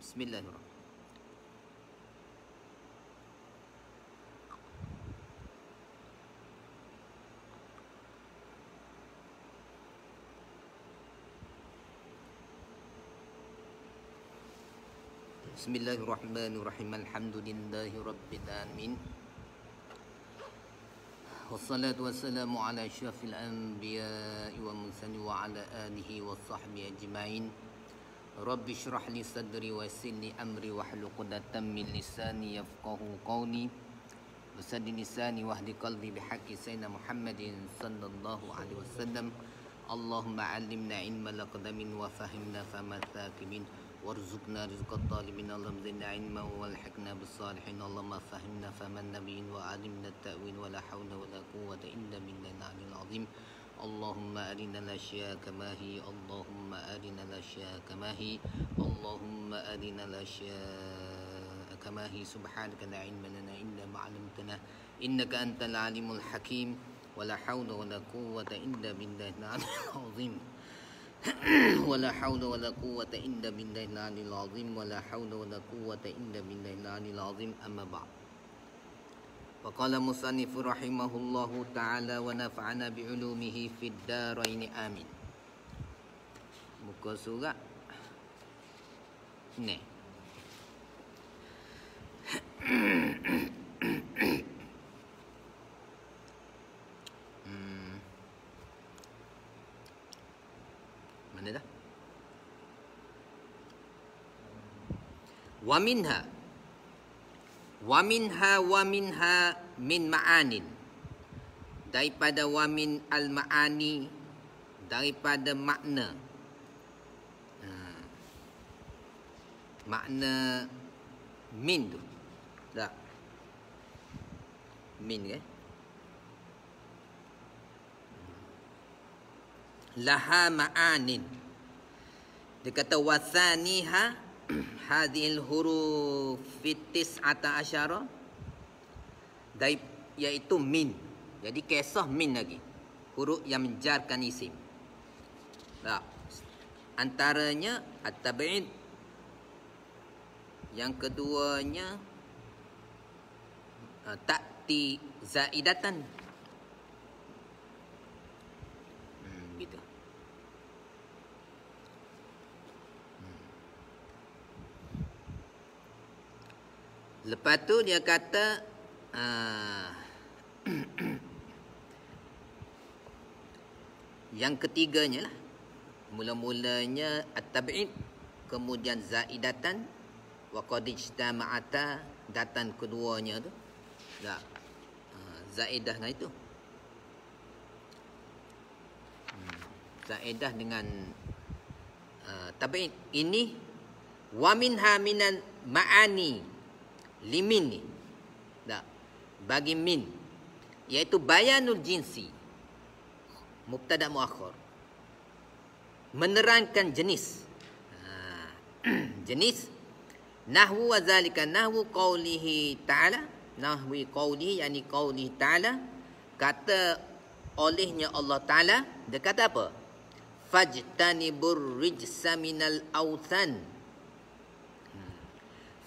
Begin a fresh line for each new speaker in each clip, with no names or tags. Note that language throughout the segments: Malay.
Bismillahirrahmanirrahim. Bismillahirrahmanirrahim. Alhamdulillahi rabbil alamin. Wassalatu wassalamu ala asyrafil anbiya'i wa mursalin wa ala alihi wa sahbihi ajma'in. Rabbi shrah li sadri wa yassir li amri wahlul 'uqdatam min lisani yafqahu qawli. Wasaddid lisani wahdi qalbi bihaqqi sayyidina Muhammadin sallallahu alaihi wasallam. Allahumma 'allimna ilma laqdamin wa fahimna fama thaqibin. Warzuqna rizqat talibin. Allahumma zidna ilma walhiqna bis salihin. Allahumma fahimna faman nabiyyin wa 'allimna at-ta'wil wa la hawla wa la quwwata illa billahi al-'azim. Allahumma arina al-asya kama hi. Allahumma arina al-asya kama hi. Allahumma arina al-asya kama hi. Subhanaka la ilma lana illa ma 'allamtana innaka antal alimul hakim. Wa la hawla wa la quwwata illa billahi al-'azim. ولا حول ولا قوة إلا بالله العلي العظيم ولا حول ولا قوة إلا بالله العلي العظيم أما بعد فقال المصنف رحمه الله تعالى ونفعنا بعلومه في الدارين آمين. Muka surat ni. Mana dah? Wa minha min ma'anin. Daripada wa min al-ma'ani, daripada makna. Makna min tu. Tak. Min ke? Laha ma'anin. Dia kata wasaniha hadhil huruf fitis ata asyara, iaitu min. Jadi kisah min lagi, huruf yang menjarkan isim. Tak. Antaranya at-tab'id, yang keduanya ta'ti zaidatan. Gitu. Lepas tu dia kata yang ketiganya lah. Mula-mulanya at-tab'id, kemudian zaidatan, wa qad ijtama'ata, datan keduanya tu. Tak. Zaidah dengan itu. Zaidah dengan tab'id. Ini wa minha minan ma'ani limin ni. Tak. Bagi min, iaitu bayanul jinsi, mubtada muakhir, menerangkan jenis. Jenis. Nahwu wa zalika nahwu qawlihi ta'ala, nahwi qawlihi, yani qawlihi ta'ala, kata olehnya Allah Ta'ala. Dia kata apa? Fajtanibur rijsa minal awthan.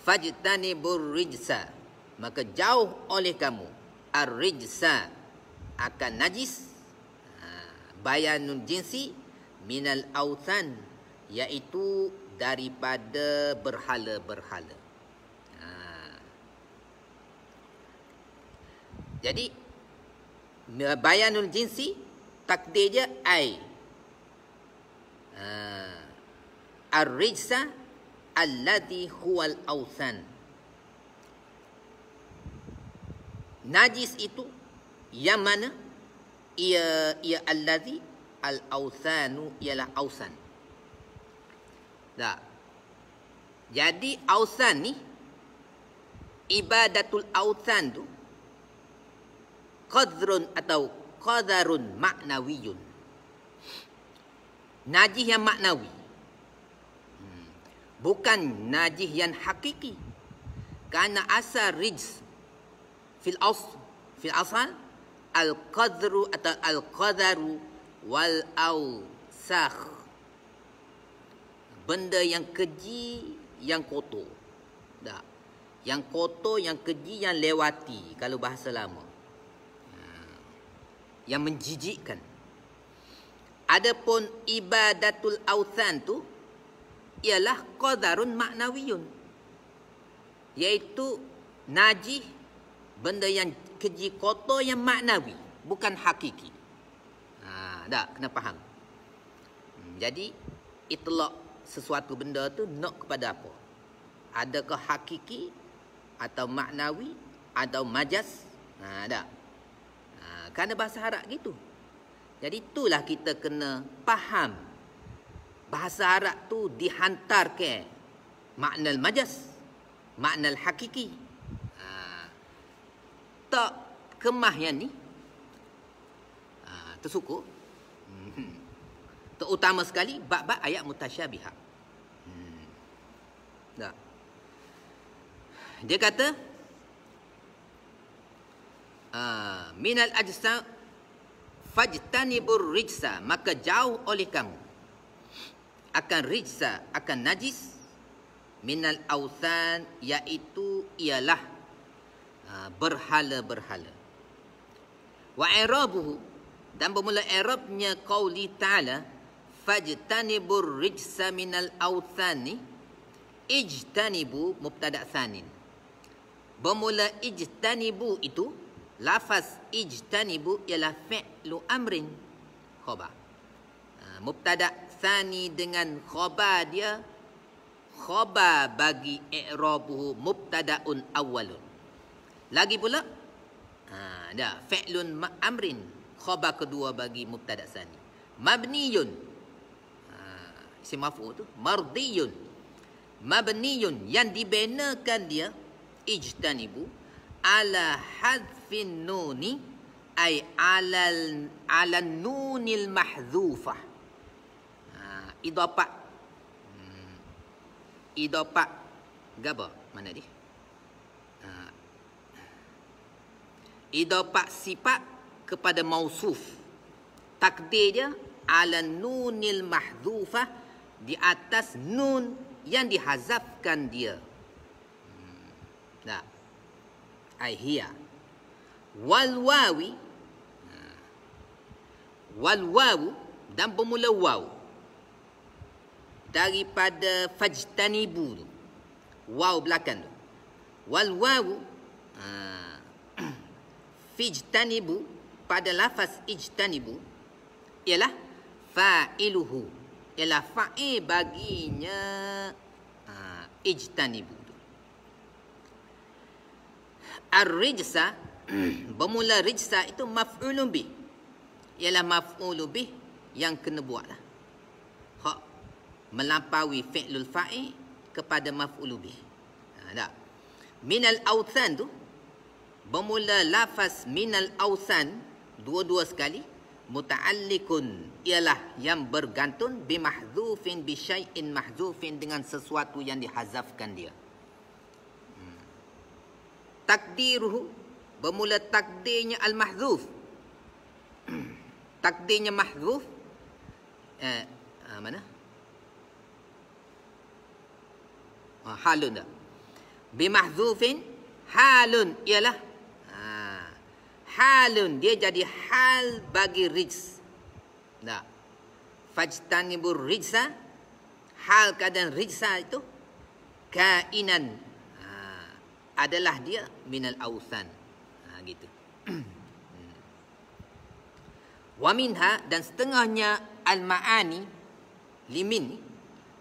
Fajtanibur rijsa, maka jauh oleh kamu ar-rijsa, akan najis. Bayanun jinsi minal awthan, iaitu daripada berhala-berhala. Jadi bayanul jinsi, takdir dia ai ar-rijsa alladhi huwal awthan. Najis itu yang mana? Ia alladhi, al-awthanu ialah awthan. Tak. Jadi awthan ni, ibadatul awthan tu qadrun atau qadarun maknawiyun. Najis yang maknawi, bukan najis yang hakiki. Karena asal rijs fil asal al-qadru atau al-qadaru wal awsakh, benda yang keji, yang kotor. Tak. Yang kotor, yang keji, yang lewati kalau bahasa lama. Yang menjijikkan. Adapun ibadatul authan tu ialah qadarun maknawiyun. Iaitu najis, benda yang keji kotor yang maknawi, bukan hakiki. Tak, kena faham. Jadi itlaq sesuatu benda tu nak kepada apa? Adakah hakiki atau maknawi atau majas? Tak. Kerana bahasa Arab gitu. Jadi itulah kita kena faham. Bahasa Arab tu dihantar ke makna majas, makna hakiki. Tak kemah yang ni tersukur. Terutama sekali bab-bab ayat mutasyabihat. Tak. Dia kata minal ajsa fajtanibur rijsa, maka jauh oleh kamu akan rijsa, akan najis, minal authan, iaitu ialah berhala-berhala. Wa i'rabuhu, dan bermula i'rabnya qauli ta'ala fajtanibur rijsa minal authani. Ijtanibu mubtada' tsanin. Bermula ijtanibu itu, lafaz ijtanibu ialah fi'lu amrin khabar. Mubtada' tsani dengan khabar dia, khabar bagi i'rabuhu mubtada'un awwalun. Lagi pula fi'lun amrin, khabar kedua bagi mubtada' tsani. Mabniyun, isim maf'ul tu mardiyun. Mabniyun, yang dibenakan dia ijtanibu ala hadfin nuni, ay ala nunil mahdzufah. Idafah gaba mana dia? Idafah sifat kepada mausuf. Takdir dia ala nunil mahdzufah, di atas nun yang dihazafkan dia. Nah, hiya wal wawi, wal wawu, dan bermula waw daripada fajtanibu tu, waw belakang tu. Wal wawu fijtanibu, pada lafaz ijtanibu ialah fa'iluhu, ialah fa'il baginya ijtanibu. Ar-rijsa, bermula rijsa itu maf'ulun bih, ialah maf'ulun bih yang kena buat lah. Hak melampaui fi'lul fa'il kepada maf'ulun bih. Tak. Minal authan tu, bermula lafaz minal authan dua-dua sekali, muta'allikun, ialah yang bergantung bimahdzufin, bisyai'in mahdzufin, dengan sesuatu yang dihazafkan dia. Takdiruhu, bermula takdirnya al-mahdzuf. Takdirnya mahdzuf mana? Halun dah. Bimahdzufin, halun ialah halun, dia jadi hal bagi rijs. Tak. Fajtanibur rijsa, hal keadaan rijsa itu kainan, adalah dia minal authan. Gitu. Wa minha, dan setengahnya al-ma'ani limin,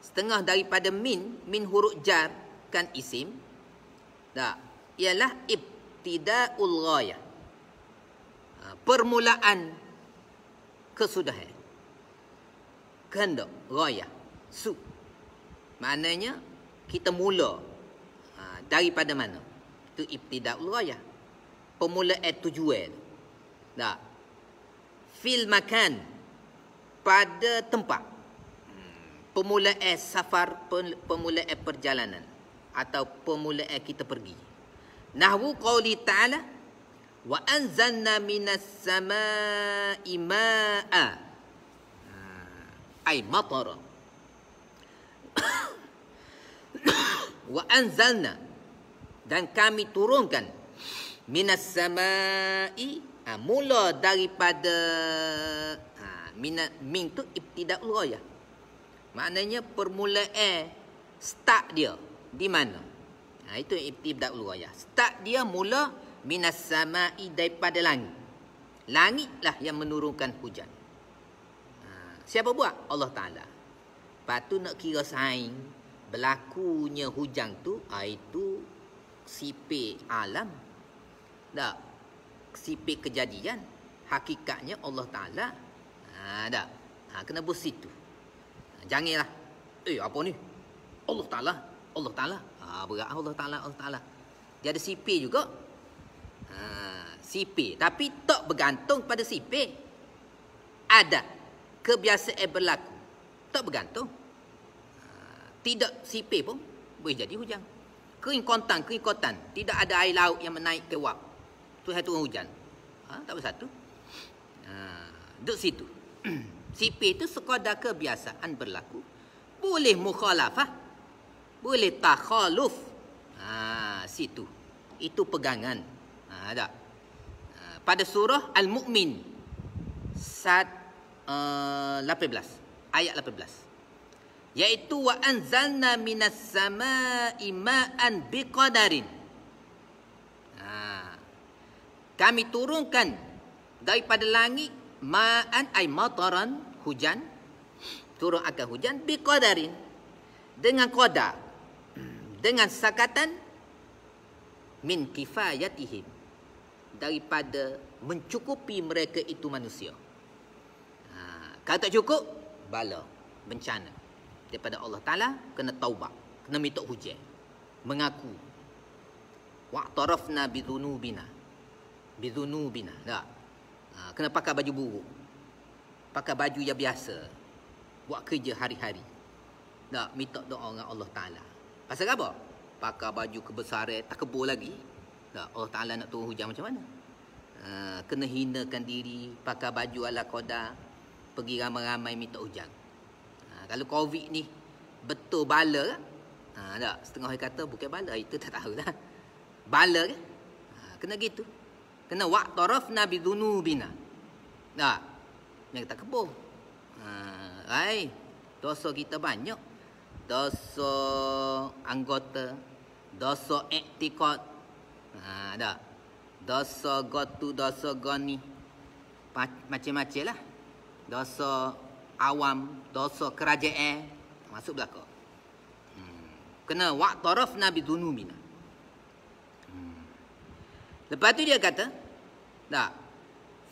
setengah daripada min huruf jar kan isim. Tak. Ialah ibtida'ul ghayah, permulaan kesudahan, kehendak, ghayah, maknanya kita mula daripada mana? Itu ibtida'ul ghayah, permulaan tujuan. Tak. Fil makan, pada tempat. Permulaan safar, permulaan perjalanan, atau permulaan kita pergi. Nahwu qauli ta'ala wa anzalna minas samaa'i maa'a, ay matara. Wa anzalna, dan kami turunkan, minas samai, mula daripada min tu ibtidaul ghayah. Maknanya permulaan, start dia di mana? Itu ibtidaul ghayah. Start dia mula minas samai, daripada langit. Langitlah yang menurunkan hujan. Siapa buat? Allah Ta'ala. Lepas tu nak kira saing berlakunya hujan tu, itu sipir alam. Tak? Sipir kejadian. Hakikatnya Allah Ta'ala. Tak? Kena bersitu. Janganlah, apa ni? Allah Ta'ala. Allah Ta'ala. Berat Allah Ta'ala. Allah Ta'ala. Dia ada sipir juga. Sipir. Tapi tak bergantung pada sipir. Ada kebiasaan berlaku. Tak bergantung. Tidak sipir pun boleh jadi hujan. Kering kontan. Tidak ada air laut yang menaik ke wap. Tu hai turun hujan. Tak bersatu. Duduk situ. Sipir tu sekadar kebiasaan berlaku. Boleh mukhalafah. Boleh takhaluf. Situ. Itu pegangan. Tak? Pada surah Al-Mu'min 18 ayat 18, iaitu wa anzalna minas samai ma'an biqadarin. Kami turunkan daripada langit ma'an ay mataran, hujan, turun akan hujan, biqadarin, dengan qadar, dengan sakatan, min kifayatihim, daripada mencukupi mereka itu manusia. Kalau tak cukup, bala, bencana daripada Allah Ta'ala. Kena taubat, kena minta hujan, mengaku. Wa'tarafna bidhunubina, tak? Kena pakai baju buruk, pakai baju yang biasa, buat kerja hari-hari, tak? Minta doa dengan Allah Ta'ala. Pasal apa? Pakai baju kebesaran, tak kebur lagi, tak? Allah Ta'ala nak turun hujan macam mana? Kena hinakan diri, pakai baju ala qadar, pergi ramai-ramai minta hujan. Kalau Covid ni betul bala kan? Tak? Setengah orang kata bukan bala, itu tak tahulah. Bala kan? Kena gitu. Kena wa'tarafna bidhunubina. Tak? Yang tak kebur. Dosa kita banyak. Dosa anggota, dosa iktikad. Tak? Dosa gotu, dosa goni, macam-macam lah. Dosa awam, dosa kerajaan, masuk belakang. Kena wa'tarafna bidhunubina. Lepas tu dia kata, tak,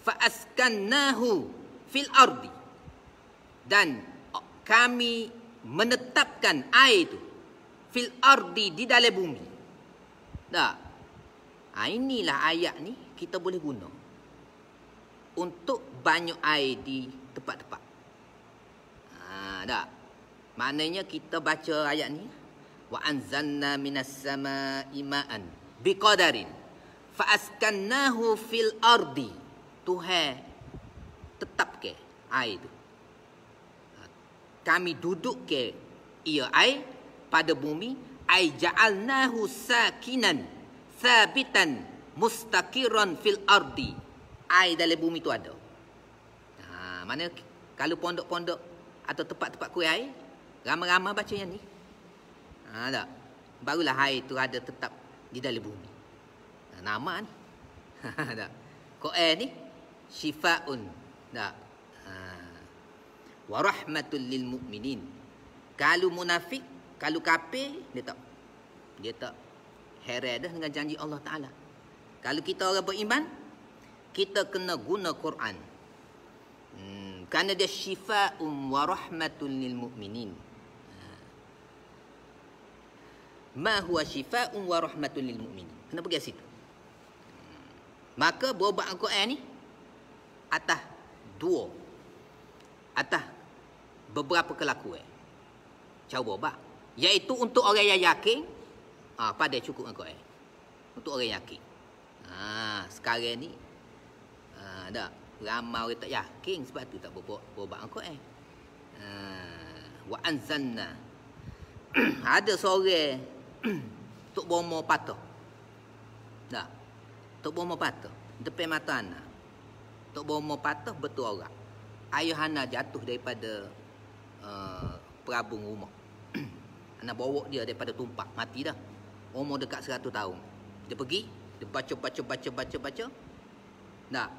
fa'askannahu fil ardi, dan kami menetapkan air itu fil ardi, di dalam bumi. Tak? Inilah ayat ni kita boleh guna untuk banyak air di tempat-tempat. Tak? Maknanya kita baca ayat ni, wa anzalna minas samai ma'an biqadarin fa'askannahu fil ardi. Tuhan tetap ke air itu. Kami duduk ke ia air pada bumi, ai ja'alnahu sakinan sabitan mustaqiran fil ardi. Air dalam bumi tu ada. Mana kalau pondok-pondok atau tempat-tempat kuih air, ramai-ramai baca yang ni. Tak? Barulah air tu ada tetap di dalam bumi. Nama ni. Tak? Quran ni syifaun. Tak? Wa rahmatul lil mu'minin. Kalau munafik, kalau kafir, dia tak heran dah dengan janji Allah Ta'ala. Kalau kita orang beriman, kita kena guna Quran. Kerana dia syifa'un wa rahmatul lil mu'minin. Ma huwa syifa'un wa rahmatul lil mu'minin. Kena pergi situ. Maka berubat Al-Quran ni atas beberapa kelakuan. Cara berubat, iaitu untuk orang yang yakin, pada cukup Al-Quran. Untuk orang yakin. Sekarang ni tak, ramai orang tak yakin, sebab tu tak berubat Al-Quran. Wa anzalna. Ada seorang Tok bomo patah. Dah. Tok bomo patah. Depan mata anak. Tok bomo patah betul orang. Ayah anak jatuh daripada perabung rumah. Anak bawa dia daripada tumpak. Mati dah. Umur dekat 100 tahun. Dia pergi. Dia baca. Dah.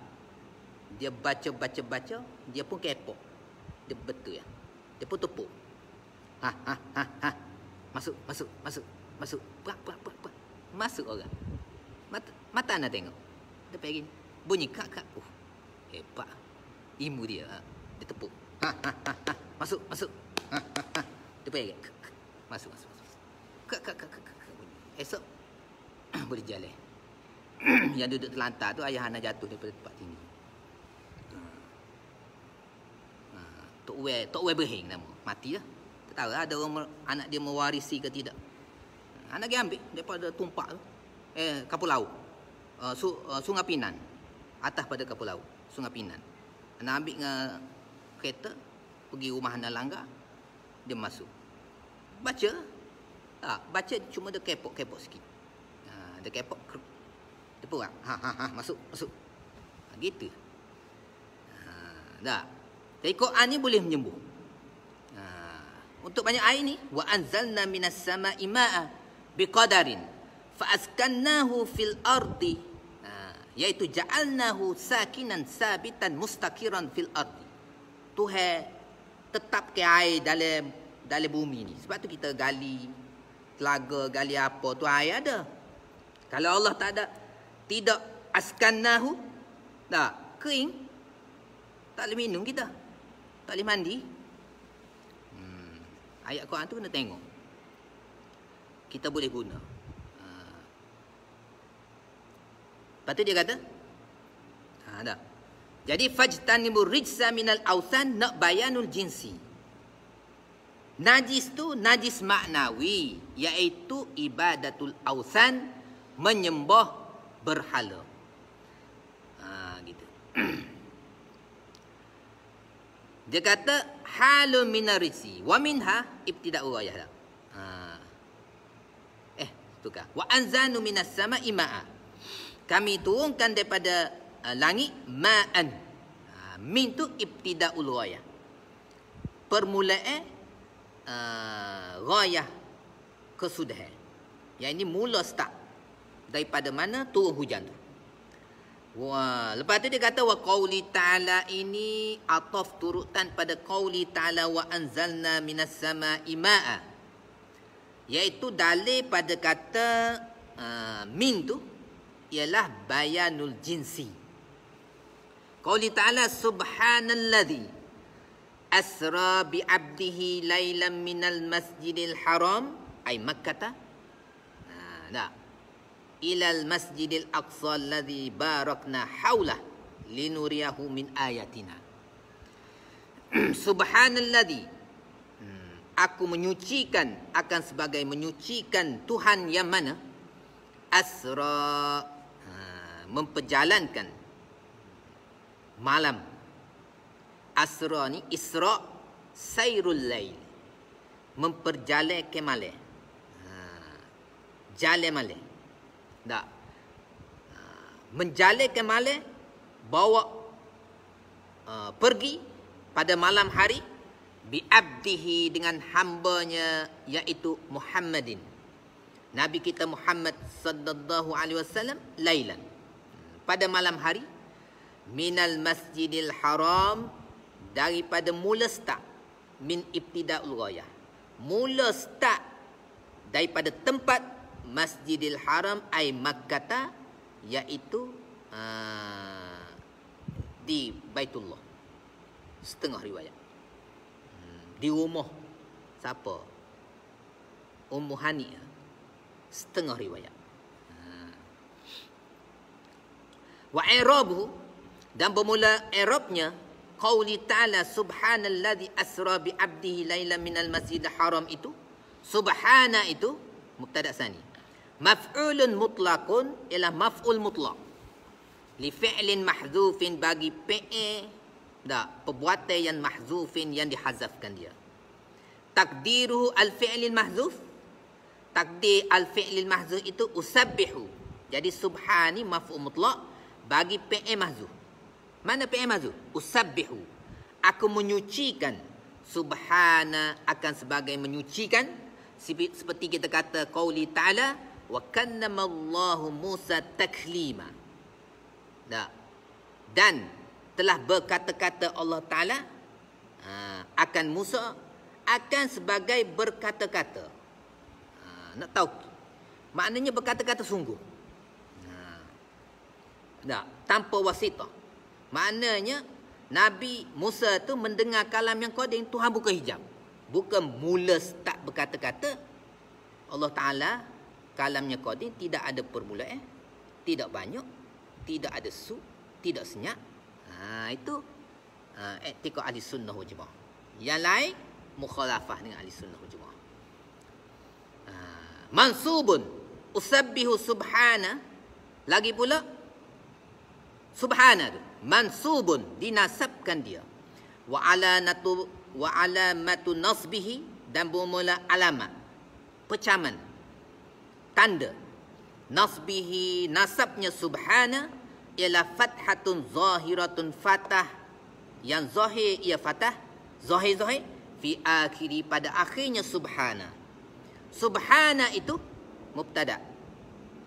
Dia baca. Dia pun kepok. Dia betul ya. Dia pun tepuk. Ha. Masuk. Prak. Masuk orang. Mata anak tengok. Dia pergi. Bunyi kak. Hebat. Ilmu dia. Dia tepuk. Ha. Masuk. Dia pergi. Masuk. Kak. Esok boleh jalan. Yang duduk terlantar tu ayah anak jatuh daripada tempat tinggi. Tok Wei Berhing nama. Mati dah. Tak tahu ada orang anak dia mewarisi ke tidak. Anak dia ambil daripada tumpak tu. Kapur laut. Sungai Pinan. Atas pada kapur laut. Sungai Pinan. Anak ambil dengan kereta. Pergi rumah anak langgar. Dia masuk. Baca. Baca cuma dia kepok sikit. Dia kepok. Dia perang. Masuk. Gitu. Dah. Jadi Quran ni boleh menyembuh. Untuk banyak air ni, wa anzalna minas sama'i ma'a biqadarin fa askannahu fil ardi, iaitu ja'alnahu sakinan sabitan mustaqiran fil ardi. Tuhan tetapkan air dalam bumi ni. Sebab tu kita gali telaga, gali apa tu air ada. Kalau Allah tak ada, tidak askannahu, dah kering, tak boleh minum kita. Tak boleh mandi. Ayat Quran tu kena tengok. Kita boleh guna. Lepas tu dia kata, dah. Jadi fajtanibur rijsa minal awthan, nak bayanul jinsi. Najis tu najis maknawi, iaitu ibadatul awthan, menyembah berhala. Gitu. Dia kata halun minarisi wa minha ibtida'u ghayah. Tukar. Wa anzanu minas sama'i ma'a. Kami turunkan daripada langit ma'an. Min tu ibtida'ul ghayah. Permulaan ghayah kesudahan. Yang ini mula start daripada mana turun hujan tu. Wah, lepas tu dia kata wa qauli ta'ala, ini ataf turutan pada qauli ta'ala wa anzalna minas sama'i ma'a, iaitu dalil pada kata min tu ialah bayanul jinsi. Qauli ta'ala subhanalladzi asra bi 'abdihi lailan minal masjidil haram ay makkah ilal masjidil aqsa alladhi barakna haulah linuriyahu min ayatina. Subhanalladzi, aku menyucikan, akan sebagai menyucikan Tuhan yang mana asra, memperjalankan malam. Asra ni isra sayrul lail, memperjalankan malam. Jalan malam. Tak. Menjalankan malam, bawa pergi pada malam hari bi abdihi, dengan hambanya, iaitu Muhammadin, Nabi kita Muhammad sallallahu alaihi wasallam, lailan, pada malam hari, minal masjidil haram, daripada mula start, min ibtida'ul ghayah, mula start daripada tempat Masjidil Haram ay Makkah, iaitu di Baitullah. Setengah riwayat. Di rumah siapa? Ummu Hani. Setengah riwayat. Wa i'rabuhu, dan bermula i'rabnya qauli ta'ala subhanalladzi asra bi 'abdihi lailan minal masjidil haram, itu subhana itu mubtada tsani. Maf'ulun mutlaqun ialah maf'ul mutlaq. Li fi'lin mahdzufin, bagi perbuatan yang mahdzufin, yang dihazafkan dia. Takdiruhu al-fi'lil mahdzuf, takdir al-fi'lil mahzuf itu usabbihu. Jadi subhan ni maf'ul mutlaq bagi fi'il mahzuf. Mana fi'il mahzuf? Usabbihu. Aku menyucikan. Subhana akan sebagai menyucikan. Seperti kita kata qauli ta'ala wa kannamallahu Musa taklima. Dan telah berkata-kata Allah Ta'ala akan Musa akan sebagai berkata-kata. Nak tahu maknanya berkata-kata sungguh. Tanpa wasitah. Maknanya Nabi Musa tu mendengar kalam yang qadim, Tuhan buka hijab. Bukan mula start berkata-kata. Allah Ta'ala kalamnya qadim, tidak ada permulaan, tidak banyak, tidak ada su, tidak senyap. Itu etika ahli sunnah wal jamaah. Yang lain mukhalafah dengan ahli sunnah wal jamaah. Mansubun usabbihu subhana. Lagi pula subhana tu mansubun, dinasabkan dia. Wa alamatu nasbihi, dan bermula alamat pecaman tanda nasbihi, nasabnya subhana ialah fathatun zahiratun, fatah yang zahir, ia fatah zahir fi akhiri, pada akhirnya subhana. Subhana itu mubtada.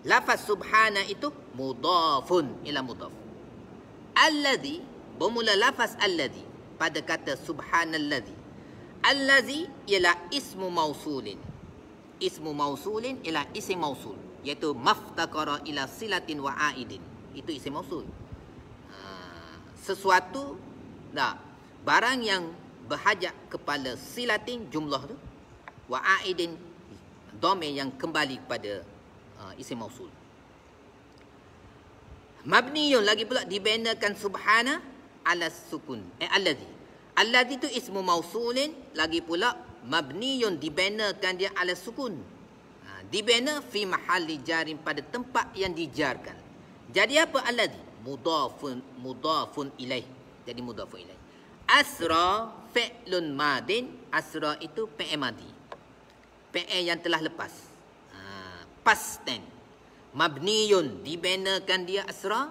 Lafaz subhana itu mudhafun ila mudhaf. Alladhi bermula lafaz alladhi pada kata subhanalladhi. Alladhi ialah ismu mausulin. Ismu mausulin ialah isim mausul, iaitu maftaqara ila silatin wa aidin. Itu isim mausul. Sesuatu barang yang berhajat kepada silatin, jumlah tu, wa aidin, dhamir yang kembali kepada isim mausul. Mabniyun lagi pula dibinakan subhana ala sukun. Alladhi. Alladhi tu ismu mausulin, lagi pula mabniyun dibinakan dia ala sukun. Dibina fi mahalli jarin, pada tempat yang dijarkan. Jadi apa alladhi? Mudhafun ilaih. Jadi mudhafun ilaih. Asra fi'lun madin. Asra itu fi'il madi. Fi'il yang telah lepas. Past tense. Mabniyun dibinakan dia asra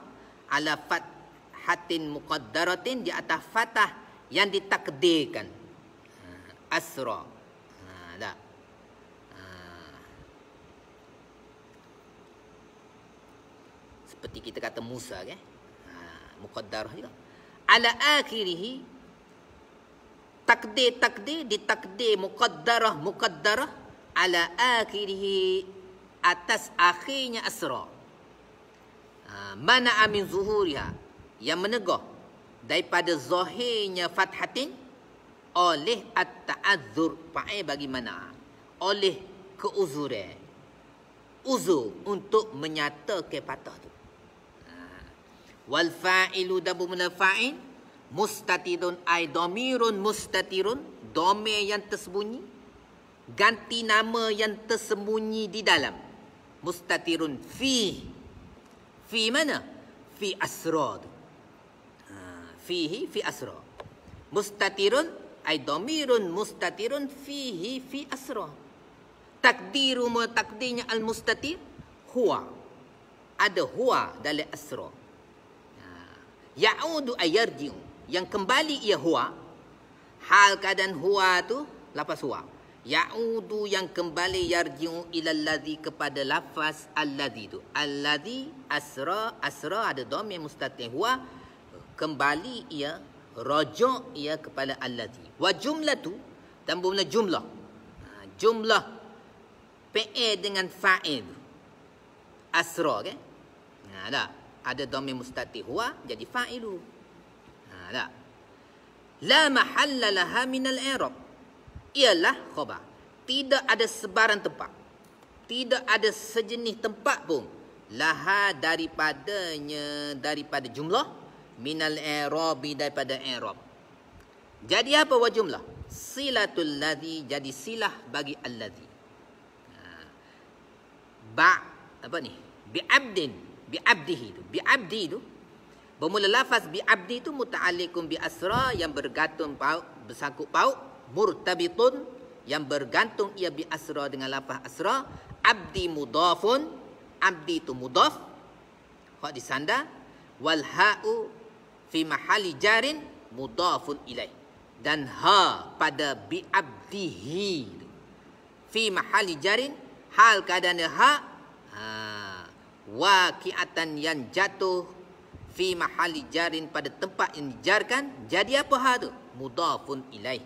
ala fathatin muqaddaratin, di atas fathah yang ditakdirkan. Asra. Seperti kita kata Musa kan? Muqaddarah juga. Ala akhirih, takdir ditakdir muqaddarah ala akhirih, atas akhirnya asra. Mana amin zuhuriha, yang menegah daripada zahirnya fathatin, oleh at-ta'adzur, fa'il bagi mana, oleh keuzuran, uzur untuk menyatakan patah tu. Wal fa'ilu, dan bermula fa'il mustatirun ay dhamirun mustatirun, dhamir yang tersembunyi, ganti nama yang tersembunyi di dalam. Mustatirun fi mana? Fi asra tu. Fihi fi asra. Mustatirun ay dhamirun mustatirun fihi fi asra. Takdiru takdirnya al mustatir huwa, ada huwa dalam asra. Ya'udu ay yarji'u, yang kembali ia huwa. Hal keadaan huwa tu lafaz huwa. Ya'udu yang kembali, yarji'u ila alladhi, kepada lafaz alladhi tu. Alladhi asra, asra ada dhamir mustatir huwa, kembali ia, raja' ia kepada alladhi. Wa jumlatu, dan bermula jumlah. Jumlah fi'il dengan fa'il asra kan? Ada dhamir mustatir huwa, jadi fa'ilu. La mahalla laha minal i'rab, ialah khabar. Tidak ada sebarang tempat, tidak ada sejenis tempat pun, laha daripadanya, daripada jumlah, minal i'rabi, daripada i'rab. Jadi apa wa jumlah? Silatul ladzi, jadi silah bagi alladzi. Apa ni? Bi'abdin, bi'abdihi tu. Bi'abdi tu bermula lafaz bi'abdi tu muta'alliqun bi asra, yang bergantung paut, bersangkut paut, murtabitun yang bergantung ia bi asra dengan lafaz asra. Abdi mudhafun, abdi itu mudhaf, hak disandar. Wal ha'u fi mahali jarin mudhafun ilaih. Dan ha pada bi abdihi fi mahali jarin, hal keadaan ha waqi'atan yang jatuh fi mahali jarin pada tempat yang dijarkan. Jadi apa ha tu? Mudhafun ilaih.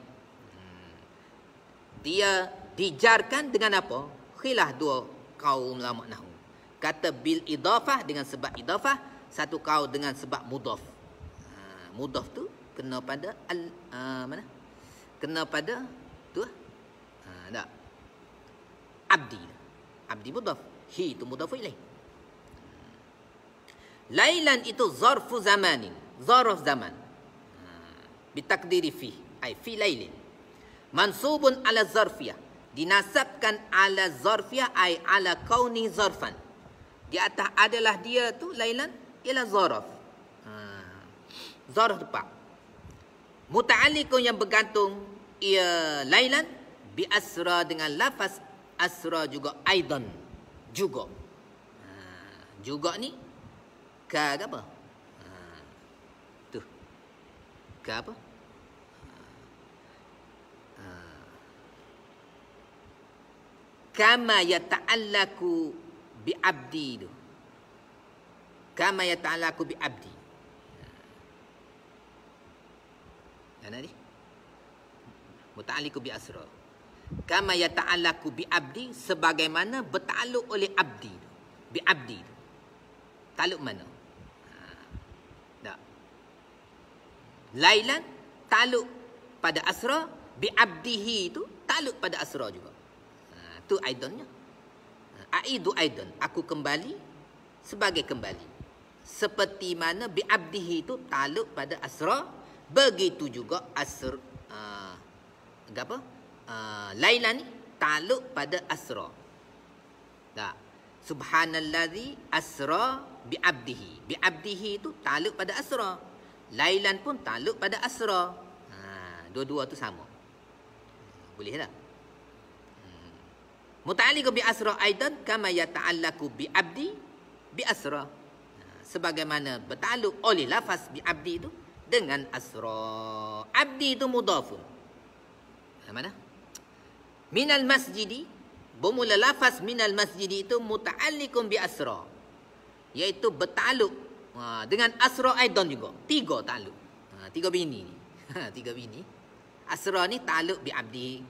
Dia dijarkan dengan apa? Khilaf dua kaum ulama nahwu. Kata bil idafah dengan sebab idafah, satu kaum dengan sebab mudhaf. Mudhaf tu kena pada mana? Kena pada tu tak. Abdi. Abdi mudhaf. Hi itu mudhaf ilaih. Lailan itu zarfu zamanin. Zarf zaman. Bitakdiri fi. Ay fi lailin. Mansubun ala zarfiyah. Dinasabkan ala zarfiyah ay ala kauni zarfan. Di atas adalah dia tu lailan ialah zarf. Zarf tepat. Muta'alliqun yang bergantung ia lailan bi asra dengan lafaz asra juga aidan juga. Juga ni ka apa? Tu. Ka apa? Kama yata'allaku bi abdi tu. Kama yata'allaku bi abdi. Mana ni? Muta'alliqu bi asra. Kama yata'allaku bi abdi, sebagaimana bertakluk oleh abdi. Bi abdi. Takluk mana? Tak. Lailan takluk pada asra, bi abdihi itu takluk pada asra juga. Tu aidannya. Aidu aidan, aku kembali sebagai kembali. Seperti mana bi abdihi itu takluk pada asra, begitu juga asr apa? Lailan ni takluk pada asra. Tak. Subhanallazi asra bi abdihi. Bi abdihi itu takluk pada asra. Lailan pun takluk pada asra. Dua-dua tu sama. Boleh tak? Muta'alliqu bi asra aidan kama yata'allaku bi abdi bi asra. Sebagaimana bertakluk oleh lafaz bi abdi itu dengan asra. Abdi itu mudhafun. Mana? Minal masjidi, bermula lafaz minal masjidi itu muta'alliqun bi asra, iaitu bertakluk dengan asra aidan juga. Tiga takluk. Tiga bini ni. Tiga bini. Asra ni takluk bi abdi.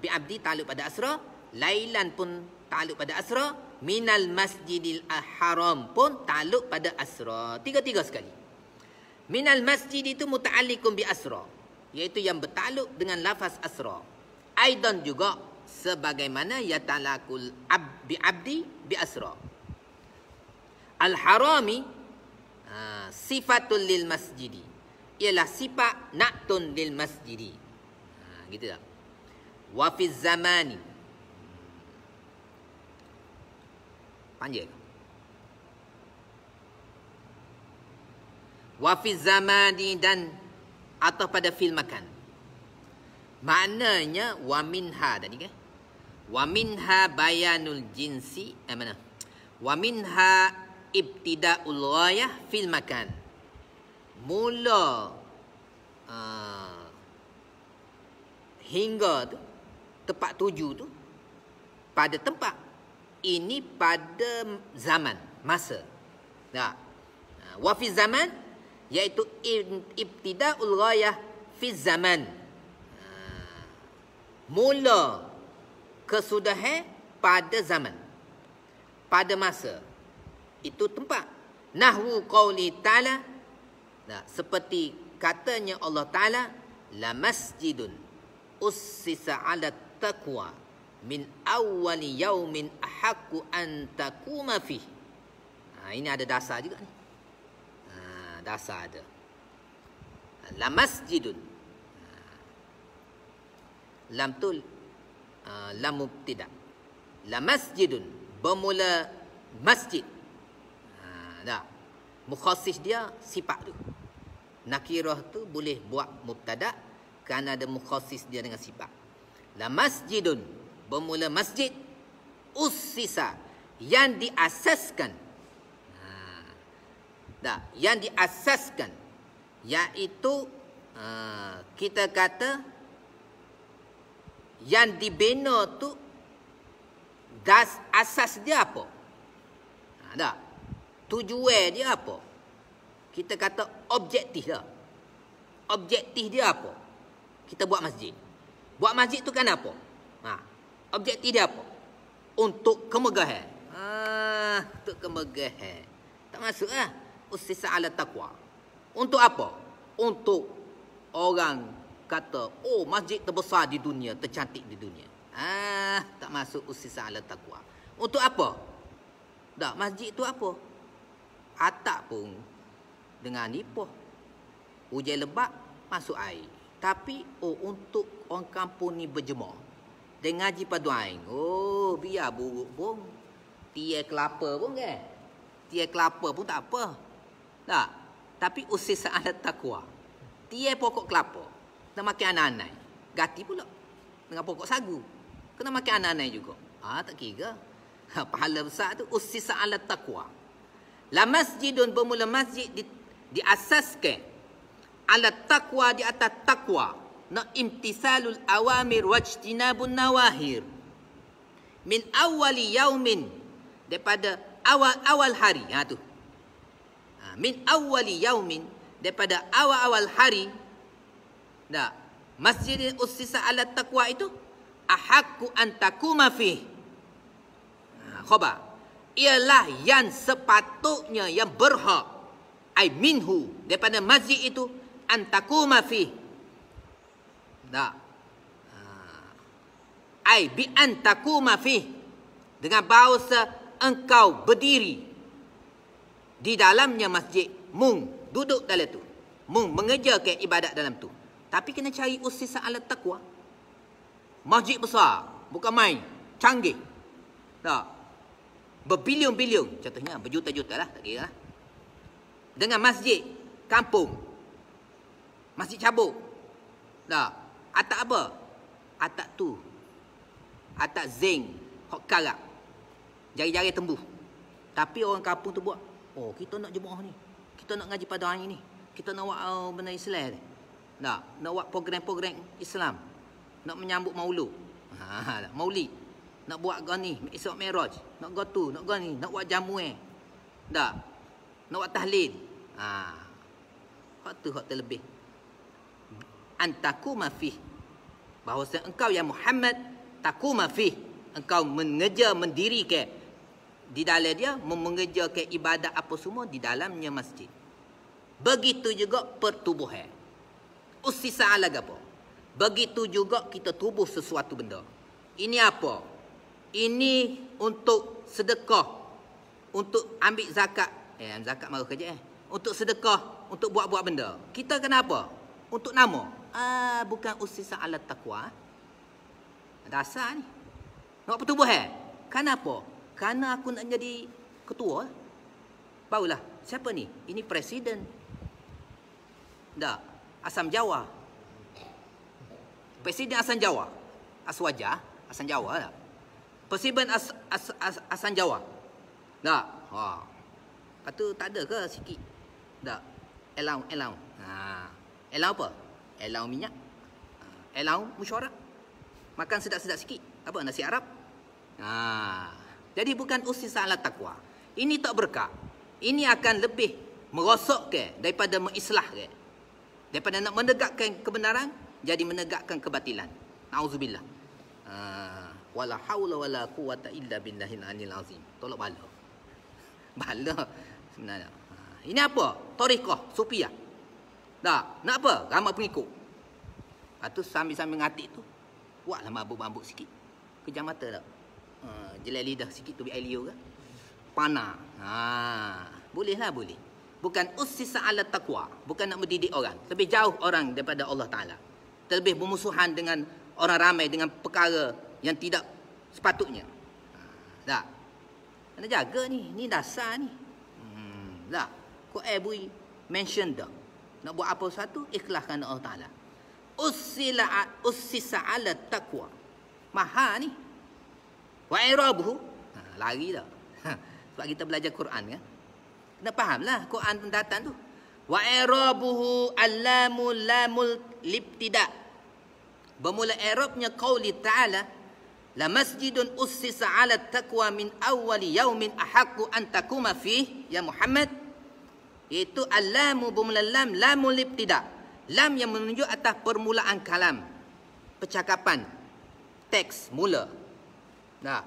Bi abdi takluk pada asra. Lailan pun takluk pada asra. Minal masjidil haram pun takluk pada asra. Tiga-tiga sekali. Minal masjid itu muta'alliqun bi asra, iaitu yang bertakluk dengan lafaz asra. Aidan juga sebagaimana yatalakul bi abdi bi asra. Al-harami sifatul lil masjidi, ialah sifat na'tun lil masjidi. Gitu tak? Wa fi zamani. Panjang. Wa fi zamani, dan atau pada fil makan. Maknanya wa minha tadi kan? Wa minha bayanul jinsi, mana? Wa minha ibtida'ul ghayah fil makan. Mula hingga tu tempat tuju tu pada tempat ini pada zaman masa. Tak. Wa fi zaman, iaitu ibtida'ul ghayah fi zaman. Mula kesudahan pada zaman, pada masa. Itu tempat. Nahwu qauli ta'ala, seperti katanya Allah Ta'ala, la masjidun ussisa 'ala taqwa min awwali yaumin ahaqqu an taquma fih. Ini ada dasar juga ni. Dasar ada. La masjidun. Lam tu lam mubtida. La masjidun, bermula masjid. Dah. Mukhassis dia sifat tu. Nakirah tu boleh buat mubtada kerana ada mukhassis dia dengan sifat. La masjidun, bermula masjid, ussisa, yang diasaskan. Yang diasaskan, iaitu kita kata yang dibina tu asas dia apa? Tujuan dia apa? Kita kata objektif dia. Objektif dia apa? Kita buat masjid. Buat masjid tu kan apa? Objektif dia apa? Untuk kemegahan. Untuk kemegahan. Tak masuk lah. Ussisa ala taqwa. Untuk apa? Untuk orang kata, oh masjid terbesar di dunia, tercantik di dunia. Tak masuk ussisa ala taqwa. Untuk apa? Masjid tu apa? Atap pun dengan nipah. Hujan lebat, masuk air. Tapi, untuk orang kampung ni berjemaah. Dia ngaji padu air. Biar buruk pun. Tiai kelapa pun kan? Tiai kelapa pun tak apa. Tapi ussisa ala taqwa. Tiai pokok kelapa. Kena makan anak-anak. Gati pula. Dengan pokok sagu. Kena makan anak-anak juga. Tak kira. Pahala besar tu ussisa ala taqwa. La masjidun, bermula masjid diasaskan ala taqwa, di atas taqwa. Imtisalul awamir wajtinabun nawahir. Min awali yaumin, daripada awal hari. Tu. Min awali yaumin, daripada awal hari. Masjid ussisa ala taqwa itu ahaqqu an takuma fih. Khabar. Ialah yang sepatutnya, yang berhak, ai minhu, daripada masjid itu, an takuma fih. Ai bi an takuma fih, dengan bahasa engkau berdiri di dalamnya masjid, mung duduk dalam tu, mung mengerjakan ibadat dalam tu. Tapi kena cari ussisa ala taqwa. Masjid besar, bukan main, canggih. Berbilion-bilion, contohnya berjuta-juta lah, tak kira lah. Dengan masjid kampung, masjid cabuk. Atap apa? Atap tu, atap zinc, hok karak, jari-jari tembus. Tapi orang kampung tu buat, kita nak jemaah ni, kita nak ngaji pada hari ni, kita nak buat benda Islam ni. Nak buat program-program Islam, nak menyambut maulud, maulid, nak buat gani, Isra Mi'raj, nak go tu, nak gani, nak buat jamuan, nak buat tahlil. Hak tu terlebih. Antakuma fih, bahawa engkau ya Muhammad takuma fih, engkau mengejar, mendirikan di dalam dia, mengerjakan ibadat apa semua di dalamnya masjid. Begitu juga pertubuhan. Ussisa ala apa? Begitu juga kita tubuh sesuatu benda. Ini apa? Ini untuk sedekah, untuk ambil zakat. Zakat maru kerja. Untuk sedekah, untuk buat-buat benda. Kita kenapa? Untuk nama. Bukan ussisa ala taqwa. Dasar ni. Nak pertubuhan. Kenapa? Karena aku nak jadi ketua. Barulah. Siapa ni? Ini presiden. Asam Jawa. Presiden Asam Jawa. Aswaja. Asam Jawa lah. Presiden Asam Jawa. Lepas tu tak ada ke sikit? Elau. Elau apa? Elau minyak. Elau mesyuarat. Makan sedap-sedap sikit. Apa? Nasi Arab. Jadi bukan ussisa ala taqwa. Ini tak berkah. Ini akan lebih merosakkan daripada mengislahkan. Daripada nak menegakkan kebenaran, jadi menegakkan kebatilan. Nauzubillah. Wala haula wala quwata illa billahil aliyil azim. Tolak bala. Bala sebenarnya. Ini apa? Tariqah, Sufiah. Nak apa? Ramai pengikut. Lepas tu sambil-sambil ngatik tu, buatlah mabuk-mabuk sikit. Kejam mata tak? Jelai lidah sikit tu, air liur ke? Panah. Bolehlah, boleh. Bukan ussisa ala taqwa. Bukan nak mendidik orang. Lebih jauh orang daripada Allah Ta'ala. Terlebih bermusuhan dengan orang ramai dengan perkara yang tidak sepatutnya. Tak? Kena jaga ni. Ni dasar ni. Tak? Quran bui mention dah. Nak buat apa satu, ikhlas kerana Allah Ta'ala. Ussisa ala taqwa. Mahal ni. Wa i'rabuhu. Lari dah. Sebab kita belajar Quran kan. Kena fahamlah Quran pendataan tu. Wa i'rabuhu allamul lamul libtida. Bermula i'rabnya qauli ta'ala la masjidun ussisa 'ala taqwa min awwali yaumin ahaqqu an takuma fih ya Muhammad. Iaitu al-lamu bermula lam lamul ibtida. Lam yang menunjuk atas permulaan kalam. Percakapan. Teks mula. Nah.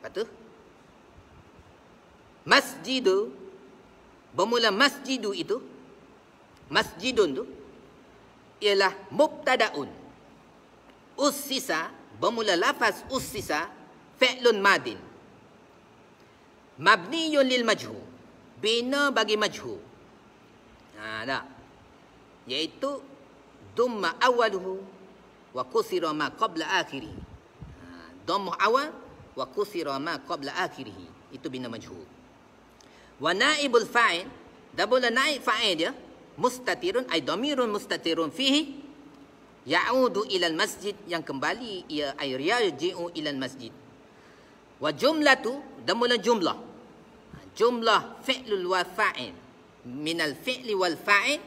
Lepas tu masjidu bermula masjidu itu masjidun tu ialah mubtadaun. Ussisa bermula lafaz ussisa fi'lun madin mabniyun lil majhul, bina bagi majhul. Dah. Iaitu dumma awaluhu wa kusira ma qabla akhirih. Dhammah awal wa kusira ma qabla akhirih. Itu bina majhul. Wa naibul fa'il, dabula naib fa'il dia mustatirun ay dhamirun mustatirun fihi ya'udu ila al-masjid, yang kembali ia ay yarji'u ila al-masjid. Wa jumlatu, damula jumlah. Jumlah fi'lul wa fa'il minal fi'li wal fa'il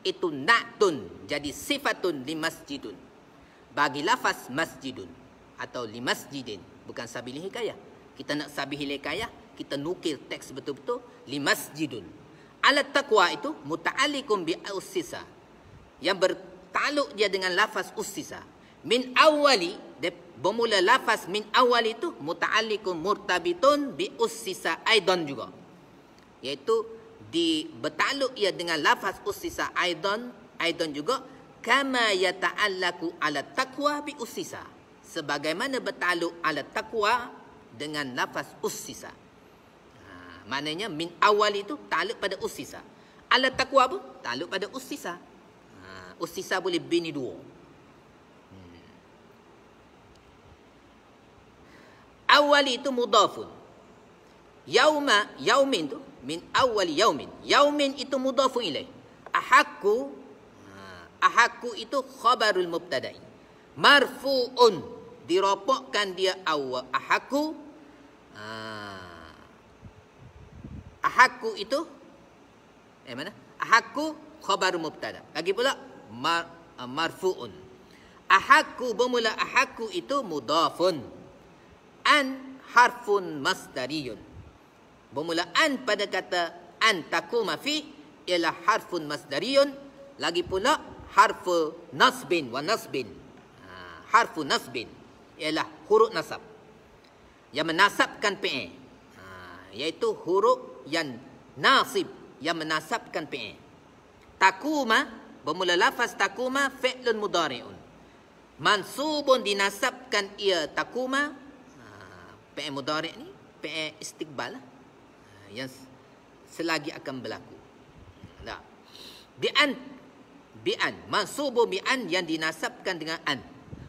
itu na'tun, jadi sifatun li masjidun, bagi lafaz masjidun atau li masjidin, bukan sabili hikayah. Kita nak sabili hikayah, kita nukil teks betul-betul li masjidun. Alat taqwa itu muta'alliqun bi ussisa, yang bertakluk dia dengan lafaz ussisa. Min awali, bermula lafaz min awal itu muta'alliqun murtabitun bi ussisa aidan juga, iaitu bertakluk ia dengan lafaz ussisa aidan juga, kama yata'allaku ala taqwa bi ussisa, sebagaimana bertakluk ala taqwa dengan lafaz ussisa. Maknanya min awal itu takluk pada ussisa. Ala taqwa pun takluk pada ussisa. Ussisa boleh bini dua. Awali itu mudafun. Yauma, yaumin tu min awal yaumin. Yaumin itu mudafun ilaih. Ahakku, ahakku itu khabarul mubtada'i. Marfu'un, diropokkan dia awal. Ahakku, ahakku itu mana? Ahakku khabarul mubtada. Lagi pula marfu'un. Ahakku bermula ahakku itu mudafun. An harfun masdariyun. Bermula an pada kata an takuma fi ialah harfun masdariyun. Lagi pula harfu nasbin wa nasbin. Harfu nasbin ialah huruf nasab yang menasabkan fi'il. Iaitu huruf yang nasib yang menasabkan fi'il. Takuma bermula lafaz takuma fi'lun mudhari'un. Mansubun dinasabkan ia takuma. Fi'il mudhari' ni fi'il istiqbal yang selagi akan berlaku. Nah. Bi'an mansubu bi'an yang dinasabkan dengan an.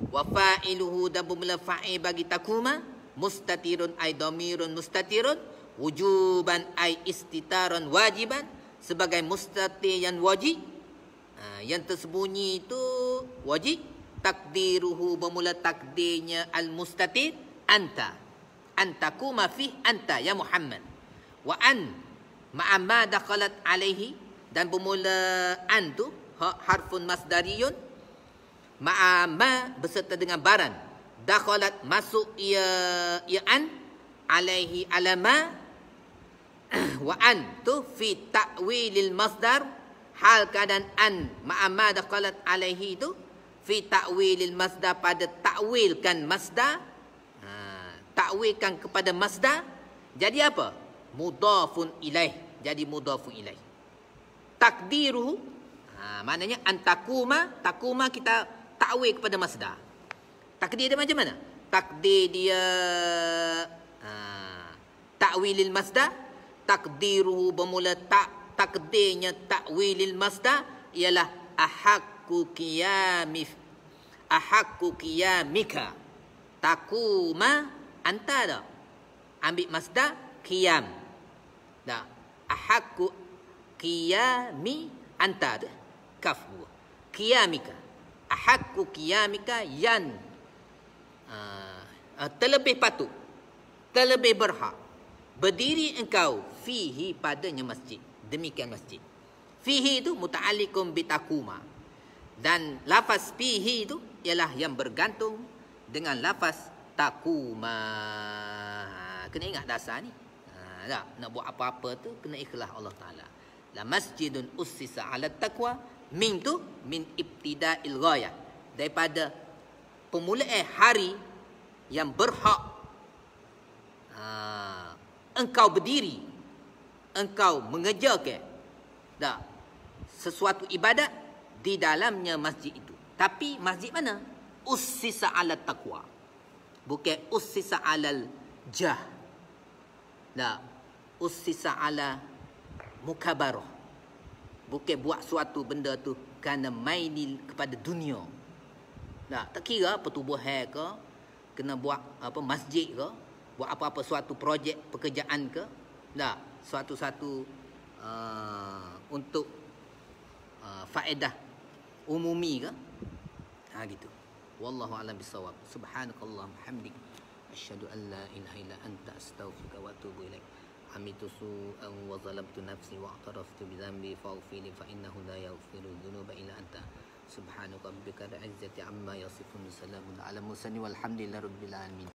Wa fa'iluhu, dan bermula fa'il bagi takuma mustatirun ay dhamirun mustatirun, wujuban ay istitaran wajiban, sebagai mustatir yang wajib. Yang tersembunyi itu wajib. Takdiruhu bermula takdirnya al-mustatir anta. Antakuma fi anta ya Muhammad. Wa an ma'amma dakhalat alaihi, dan bermula an tu harfun masdariyun, ma'amma beserta dengan barang, dakhalat masuk ia an alaihi alama. Wa an tu fi ta'wilil masdar, hal keadaan an ma'amma dakhalat alaihi tu fi ta'wilil masdar, pada ta'wilkan masdar, ta'wilkan kepada masdar. Jadi apa? Mudafun ilaih. Jadi mudafun ilaih. Takdiruhu, maknanya antakuma, takuma kita ta'wil kepada masdar. Takdir dia macam mana? Takdir dia ta'wilil masdar. Takdiruhu bermula takdirnya ta'wilil masdar ialah ahakku qiyamika. Takuma anta dah. Ambil masdar qiyam. Dah. Ahakku qiyami anta dah. Kaf. Qiyamika. ahakku qiyamika yang terlebih patut, terlebih berhak berdiri engkau fihi padanya masjid. Demikian masjid. Fihi itu muta'alliqun bitakuma. Dan lafaz fihi itu ialah yang bergantung dengan lafaz takuma. Kena ingat dasar ni. Nak buat apa-apa tu kena ikhlas Allah Ta'ala. La masjidun ussisa ala taqwa. Min tu min ibtida'il ghayah. Daripada permulaan hari yang berhak engkau berdiri, engkau mengerjakan sesuatu ibadat di dalamnya masjid itu. Tapi masjid mana? Ussisa ala taqwa. Bukan ussisa alal jah. Ussisa ala mukabarah. Bukan buat suatu benda tu kerana main kepada dunia. Tak kira pertubuhan ke, kena buat apa masjid ke, buat apa-apa suatu projek pekerjaan ke, suatu-satu untuk faedah umumi ke, gitu. Wallahu a'lam bissawab. Subhanakallahumma hamdik asyhadu an la ilaha illa anta astaghfiruka wa atubu ilaik. Hamitu su'an wa zalamtu nafsi wa a'taraftu bi dhanbi faghfirli fa innahu la yaghfiru dhunuba illa anta. Subhanaka rabbika rabbil izzati amma yasifun, salamun ala mursalin walhamdulillahi rabbil alamin.